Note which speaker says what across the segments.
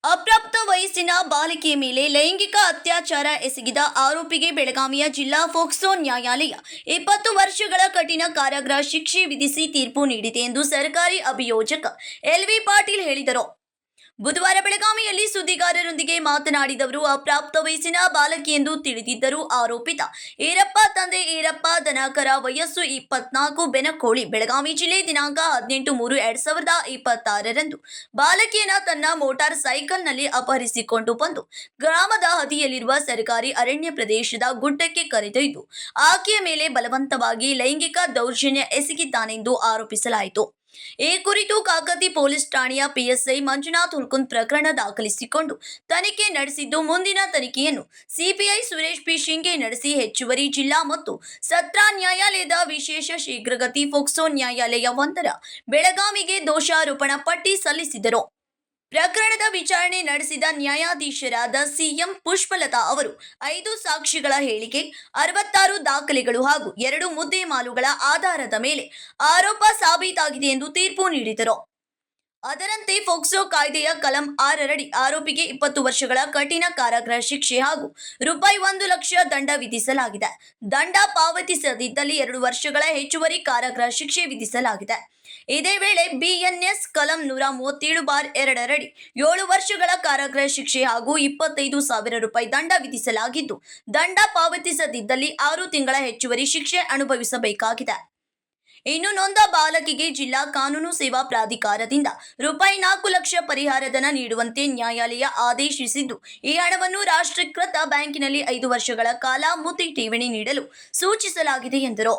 Speaker 1: ಅಪ್ರಾಪ್ತ ವಯಸ್ಸಿನ ಬಾಲಕಿಯ ಮೇಲೆ ಲೈಂಗಿಕ ಅತ್ಯಾಚಾರ ಎಸಗಿದ ಆರೋಪಿಗೆ ಬೆಳಗಾವಿಯ ಜಿಲ್ಲಾ ಫೋಕ್ಸೋ ನ್ಯಾಯಾಲಯ 20 ವರ್ಷಗಳ ಕಠಿಣ ಕಾರಾಗೃಹ ಶಿಕ್ಷೆ ವಿಧಿಸಿ ತೀರ್ಪು ನೀಡಿದೆ ಎಂದು ಸರ್ಕಾರಿ ಅಭಿಯೋಜಕ ಎಲ್.ವಿ. ಪಾಟೀಲ್ ಹೇಳಿದರು. ಬುಧವಾರ ಬೆಳಗಾವಿಯಲ್ಲಿ ಸುದ್ದಿಗಾರರೊಂದಿಗೆ ಮಾತನಾಡಿದವರು, ಅಪ್ರಾಪ್ತ ವಯಸ್ಸಿನ ಬಾಲಕಿ ಎಂದು ತಿಳಿದಿದ್ದರೂ ಆರೋಪಿತ ಈರಪ್ಪ ತಂದೆ ಈರಪ್ಪ ದನಕರ ವಯಸ್ಸು 24 ಬೆನಕೋಳಿ ಬೆಳಗಾವಿ ಜಿಲ್ಲೆ ದಿನಾಂಕ 18/3/2026ರಂದು ಬಾಲಕಿಯನ್ನ ತನ್ನ ಮೋಟಾರ್ ಸೈಕಲ್ನಲ್ಲಿ ಅಪಹರಿಸಿಕೊಂಡು ಬಂದು ಗ್ರಾಮದ ಹದಿಯಲ್ಲಿರುವ ಸರ್ಕಾರಿ ಅರಣ್ಯ ಪ್ರದೇಶದ ಗುಡ್ಡಕ್ಕೆ ಕರೆದೊಯ್ದು ಆಕೆಯ ಮೇಲೆ ಬಲವಂತವಾಗಿ ಲೈಂಗಿಕ ದೌರ್ಜನ್ಯ ಎಸಗಿದ್ದಾನೆಂದು ಆರೋಪಿಸಲಾಯಿತು. ಈ ಕುರಿತು ಕಾಕತಿ ಪೊಲೀಸ್ ಠಾಣೆಯ ಪಿಎಸ್ಐ ಮಂಜುನಾಥ್ ಹುಲ್ಕುಂದ್ ಪ್ರಕರಣ ದಾಖಲಿಸಿಕೊಂಡು ತನಿಖೆ ನಡೆಸಿದ್ದು, ಮುಂದಿನ ತನಿಖೆಯನ್ನು ಸಿಪಿಐ ಸುರೇಶ್ ಪಿ ಶಿಂಗೆ ನಡೆಸಿ ಹೆಚ್ಚುವರಿ ಜಿಲ್ಲಾ ಮತ್ತು ಸತ್ರ ನ್ಯಾಯಾಲಯದ ವಿಶೇಷ ಶೀಘ್ರಗತಿ ಫೋಕ್ಸೋ ನ್ಯಾಯಾಲಯ 1ರ ಬೆಳಗಾವಿಗೆ ದೋಷಾರೋಪಣಾ ಪಟ್ಟಿ ಸಲ್ಲಿಸಿದರು. ಪ್ರಕರಣದ ವಿಚಾರಣೆ ನಡೆಸಿದ ನ್ಯಾಯಾಧೀಶರಾದ ಸಿಎಂ ಪುಷ್ಪಲತಾ ಅವರು 5 ಸಾಕ್ಷಿಗಳ ಹೇಳಿಕೆ, 66 ದಾಖಲೆಗಳು ಹಾಗೂ 2 ಮುದ್ದಿಮಾಲುಗಳ ಆಧಾರದ ಮೇಲೆ ಆರೋಪ ಸಾಬೀತಾಗಿದೆ ಎಂದು ತೀರ್ಪು ನೀಡಿದರು. ಅದರಂತೆ ಫೋಕ್ಸೋ ಕಾಯ್ದೆಯ ಕಲಂ 6ರಡಿ ಆರೋಪಿಗೆ 20 ವರ್ಷಗಳ ಕಠಿಣ ಕಾರಾಗೃಹ ಶಿಕ್ಷೆ ಹಾಗೂ ರೂಪಾಯಿ 1 ಲಕ್ಷ ದಂಡ ವಿಧಿಸಲಾಗಿದೆ. ದಂಡ ಪಾವತಿಸದಿದ್ದಲ್ಲಿ 2 ವರ್ಷಗಳ ಹೆಚ್ಚುವರಿ ಕಾರಾಗೃಹ ಶಿಕ್ಷೆ ವಿಧಿಸಲಾಗಿದೆ. ಇದೇ ವೇಳೆ ಬಿಎನ್ಎಸ್ ಕಲಂ 137/2ರಡಿ 7 ವರ್ಷಗಳ ಕಾರಾಗೃಹ ಶಿಕ್ಷೆ ಹಾಗೂ 25,000 ರೂಪಾಯಿ ದಂಡ ವಿಧಿಸಲಾಗಿದ್ದು, ದಂಡ ಪಾವತಿಸದಿದ್ದಲ್ಲಿ 6 ತಿಂಗಳ ಹೆಚ್ಚುವರಿ ಶಿಕ್ಷೆ ಅನುಭವಿಸಬೇಕಾಗಿದೆ. ಇನ್ನು ನೊಂದ ಬಾಲಕಿಗೆ ಜಿಲ್ಲಾ ಕಾನೂನು ಸೇವಾ ಪ್ರಾಧಿಕಾರದಿಂದ ರೂಪಾಯಿ 4 ಲಕ್ಷ ಪರಿಹಾರಧನ ನೀಡುವಂತೆ ನ್ಯಾಯಾಲಯ ಆದೇಶಿಸಿದ್ದು, ಈ ಹಣವನ್ನು ರಾಷ್ಟ್ರೀಕೃತ ಬ್ಯಾಂಕಿನಲ್ಲಿ 5 ವರ್ಷಗಳ ಕಾಲ ಮುದ್ದೆ ಠೇವಣಿ ನೀಡಲು ಸೂಚಿಸಲಾಗಿದೆ ಎಂದರು.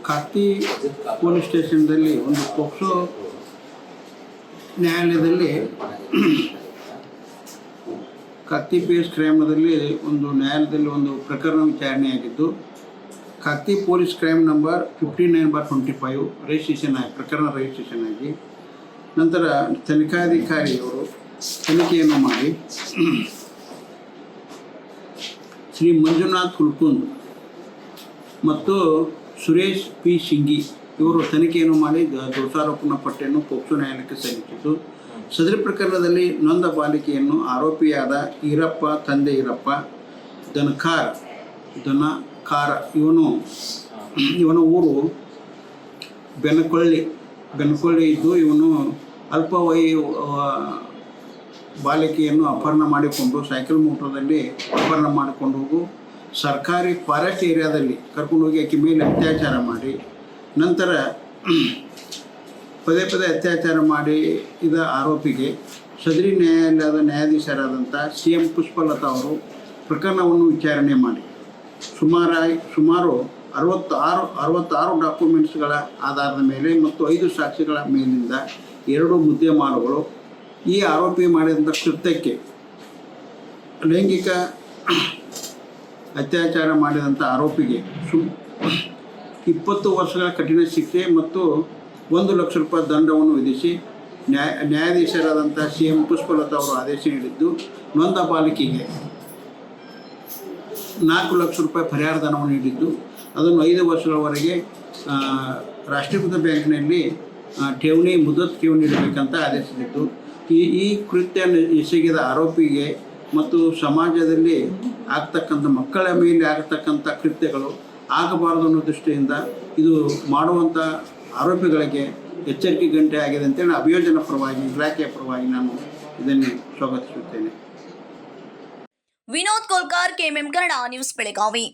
Speaker 2: ಕಾಕತಿ ಪೊಲೀಸ್ ಸ್ಟೇಷನ್ದಲ್ಲಿ ಒಂದು ಪೋಕ್ಸೋ ನ್ಯಾಯಾಲಯದಲ್ಲಿ ಕಾಕತಿ ಪೇಸ್ ಕ್ರೈಮ್ನಲ್ಲಿ ಒಂದು ನ್ಯಾಯಾಲಯದಲ್ಲಿ ಒಂದು ಪ್ರಕರಣ ವಿಚಾರಣೆಯಾಗಿದ್ದು, Kakati police crime number 59/25 registration ಆಗಿ ಪ್ರಕರಣ ರಿಜಿಸ್ಟ್ರೇಷನ್ ಆಗಿ ನಂತರ ತನಿಖಾಧಿಕಾರಿಯವರು ತನಿಖೆಯನ್ನು ಮಾಡಿ ಶ್ರೀ ಮಂಜುನಾಥ್ ಹುಲ್ಕುಂದ್ ಮತ್ತು ಸುರೇಶ್ ಪಿ ಶಿಂಗಿ ಇವರು ತನಿಖೆಯನ್ನು ಮಾಡಿ ದೋಷಾರೋಪಣಾ ಪಟ್ಟಿಯನ್ನು ಪೋಕ್ಸೋ ನ್ಯಾಯಾಲಯಕ್ಕೆ ಸಲ್ಲಿಸಿದ್ದು, ಸದರಿ ಪ್ರಕರಣದಲ್ಲಿ ನೊಂದ ಬಾಲಿಕೆಯನ್ನು ಆರೋಪಿಯಾದ ಈರಪ್ಪ ತಂದೆ ಈರಪ್ಪ ದನಕಾರ ಇವನ ಊರು ಬೆನಕೊಳ್ಳಿ ಇದ್ದು, ಇವನು ಅಲ್ಪವಯ ಬಾಲಿಕೆಯನ್ನು ಅಪಹರಣ ಮಾಡಿಕೊಂಡು ಸೈಕಲ್ ಮೋಟರ್ದಲ್ಲಿ ಅಪಹರಣ ಮಾಡಿಕೊಂಡು ಹೋಗು ಸರ್ಕಾರಿ ಫಾರೆಸ್ಟ್ ಏರಿಯಾದಲ್ಲಿ ಕರ್ಕೊಂಡು ಹೋಗಿ ಆಕೆ ಮೇಲೆ ಅತ್ಯಾಚಾರ ಮಾಡಿ ನಂತರ ಪದೇ ಅತ್ಯಾಚಾರ ಮಾಡಿ ಇದ ಆರೋಪಿಗೆ ಸದರಿ ನ್ಯಾಯಾಲಯದ ನ್ಯಾಯಾಧೀಶರಾದಂಥ ಸಿಎಂ ಪುಷ್ಪಲತಾ ಅವರು ಪ್ರಕರಣವನ್ನು ವಿಚಾರಣೆ ಮಾಡಿ ಸುಮಾರು 66 ಡಾಕ್ಯುಮೆಂಟ್ಸ್ಗಳ ಆಧಾರದ ಮೇಲೆ ಮತ್ತು 5 ಸಾಕ್ಷಿಗಳ ಮೇಲಿಂದ 2 ಮುದ್ದಿಮಾಲುಗಳು ಈ ಆರೋಪಿ ಮಾಡಿದಂಥ ಕೃತ್ಯಕ್ಕೆ ಲೈಂಗಿಕ ಅತ್ಯಾಚಾರ ಮಾಡಿದಂಥ ಆರೋಪಿಗೆ 20 ವರ್ಷಗಳ ಕಠಿಣ ಶಿಕ್ಷೆ ಮತ್ತು 1 ಲಕ್ಷ ರೂಪಾಯಿ ದಂಡವನ್ನು ವಿಧಿಸಿ ನ್ಯಾಯಾಧೀಶರಾದಂಥ ಸಿಎಂ ಪುಷ್ಪಲತಾ ಅವರು ಆದೇಶ ನೀಡಿದ್ದು, ನೊಂದ ಬಾಲಕಿಗೆ 4 ಲಕ್ಷ ರೂಪಾಯಿ ಪರಿಹಾರಧನವನ್ನು ನೀಡಿದ್ದು, ಅದನ್ನು 5 ವರ್ಷಗಳವರೆಗೆ ರಾಷ್ಟ್ರೀಕೃತ ಬ್ಯಾಂಕ್ನಲ್ಲಿ ಮುದ್ದತ್ ಠೇವಣಿ ನೀಡಬೇಕಂತ ಆದೇಶಿಸಿದ್ದು, ಈ ಕೃತ್ಯ ಎಸಗಿದ ಆರೋಪಿಗೆ ಮತ್ತು ಸಮಾಜದಲ್ಲಿ ಆಗ್ತಕ್ಕಂಥ ಮಕ್ಕಳ ಮೇಲೆ ಆಗತಕ್ಕಂಥ ಕೃತ್ಯಗಳು ಆಗಬಾರದು ಅನ್ನೋ ದೃಷ್ಟಿಯಿಂದ ಇದು ಮಾಡುವಂಥ ಆರೋಪಿಗಳಿಗೆ ಎಚ್ಚರಿಕೆ ಗಂಟೆ ಆಗಿದೆ ಅಂತೇಳಿ ಅಭಿಯೋಜನ ಪರವಾಗಿ ಇಲಾಖೆಯ ಪರವಾಗಿ ನಾನು ಇದನ್ನು ಸ್ವಾಗತಿಸುತ್ತೇನೆ.
Speaker 1: Vinod Kolkar, KMM Kannada news, Belagavi.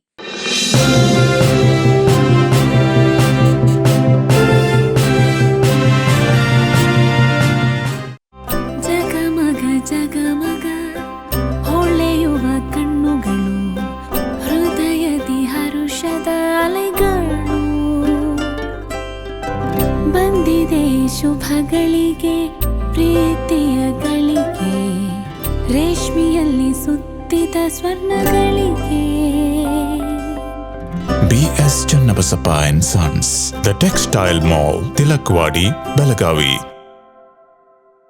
Speaker 3: ಜಗಮಗ ಹೊಳೆಯುವ ಕಣ್ಣುಗಳು, ಹೃದಯದಿ ಹರುಷದ ಅಲೆಗಳು, ಬಂದಿದೆ ಶುಭಗಳಿಗೆ ಪ್ರೀತಿಯ ಗಳಿಗೆ, ರೇಷ್ಮೆಯಲ್ಲಿ ಸುತ್ತಿದ ಸ್ವರ್ಣಗಳಿಗೆ.
Speaker 4: BS Channabasappa and Sons, The Textile Mall, Tilakvadi, Belagavi.